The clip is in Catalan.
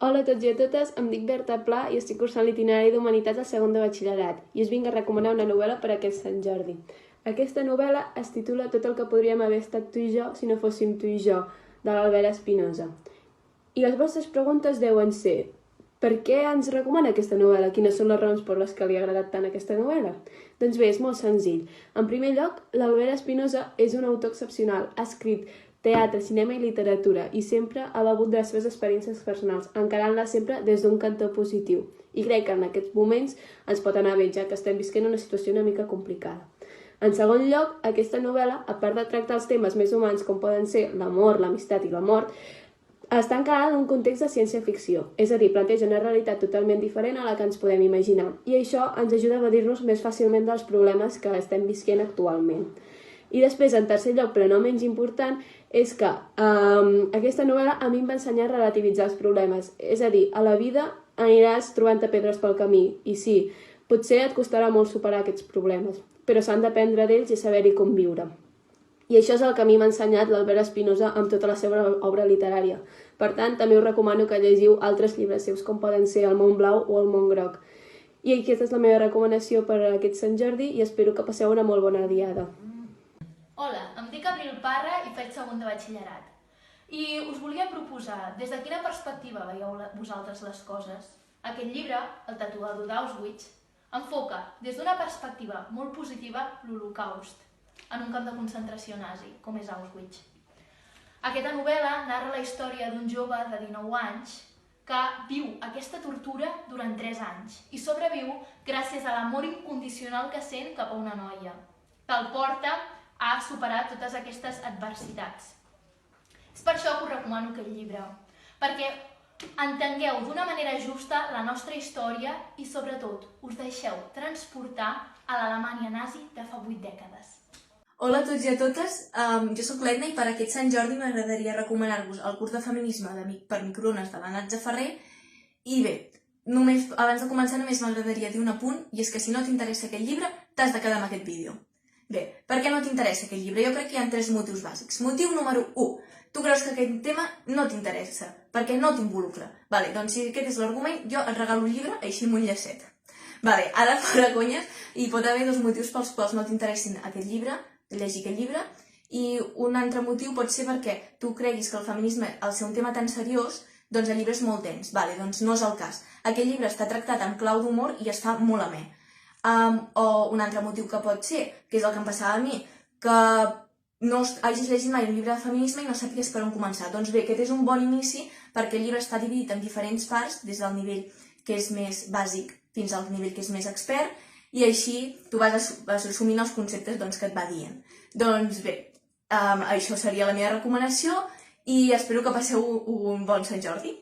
Hola a tots i a totes, em dic Berta Pla i estic cursant l'itinerari d'Humanitats al segon de batxillerat i us vinc a recomanar una novel·la per a aquest Sant Jordi. Aquesta novel·la es titula Tot el que podríem haver estat tu i jo si no fóssim tu i jo, de l'Albert Espinosa. I les vostres preguntes deuen ser: per què ens recomana aquesta novel·la? Quines són les raons per les que li ha agradat tant aquesta novel·la? Doncs bé, és molt senzill. En primer lloc, l'Albert Espinosa és un autor excepcional. Ha escrit teatre, cinema i literatura i sempre ha begut de les seves experiències personals, encarant-la sempre des d'un cantó positiu. I crec que en aquests moments ens pot anar bé, ja que estem visquent una situació una mica complicada. En segon lloc, aquesta novel·la, a part de tractar els temes més humans com poden ser l'amor, l'amistat i la mort, està encarada en un context de ciència-ficció, és a dir, planteja una realitat totalment diferent a la que ens podem imaginar, i això ens ajuda a evadir-nos més fàcilment dels problemes que estem visquent actualment. I després, en tercer lloc, però no menys important, és que aquesta novel·la a mi em va ensenyar a relativitzar els problemes, és a dir, a la vida aniràs trobant-te pedres pel camí, i sí, potser et costarà molt superar aquests problemes, però s'han d'aprendre d'ells i saber-hi conviure. I això és el que a mi m'ha ensenyat l'Albert Espinosa amb tota la seva obra literària. Per tant, també us recomano que llegiu altres llibres seus, com poden ser El món blau o El món groc. I aquesta és la meva recomanació per a aquest Sant Jordi i espero que passeu una molt bona diada. Hola, em dic Abril Parra i faig segon de batxillerat. I us volia proposar, des de quina perspectiva veieu vosaltres les coses? Aquest llibre, El tatuador d'Auschwitz, enfoca des d'una perspectiva molt positiva l'Holocaust, en un camp de concentració nazi, com és Auschwitz. Aquesta novel·la narra la història d'un jove de 19 anys que viu aquesta tortura durant 3 anys i sobreviu gràcies a l'amor incondicional que sent cap a una noia, que el porta a superar totes aquestes adversitats. És per això que us recomano aquest llibre, perquè entengueu d'una manera justa la nostra història i, sobretot, us deixeu transportar a l'Alemanya nazi de fa 8 dècades. Hola a tots i a totes, jo sóc l'Edna i per aquest Sant Jordi m'agradaria recomanar-vos el curs de feminisme per microones de la Natza Ferrer. I bé, abans de començar només m'agradaria dir un apunt, i és que si no t'interessa aquest llibre, t'has de quedar amb aquest vídeo. Bé, per què no t'interessa aquest llibre? Jo crec que hi ha 3 motius bàsics. Motiu número 1. Tu creus que aquest tema no t'interessa, perquè no t'involucra. Vale, doncs si aquest és l'argument, jo et regalo un llibre així amb un llacet. Vale, ara fora conyes, hi pot haver 2 motius pels quals no t'interessin llegir aquest llibre, i un altre motiu pot ser perquè tu creguis que el feminisme, al ser un tema tan seriós, doncs el llibre és molt tens. Vale, doncs no és el cas. Aquest llibre està tractat en clau d'humor i es fa molt amè. O un altre motiu que pot ser, que és el que em passava a mi, que no hagis llegit mai un llibre de feminisme i no sàpigues per on començar. Doncs bé, aquest és un bon inici perquè el llibre està dividit en diferents parts, des del nivell que és més bàsic fins al nivell que és més expert, i així tu vas assumint els conceptes que et va dient. Doncs bé, això seria la meva recomanació i espero que passeu un bon Sant Jordi.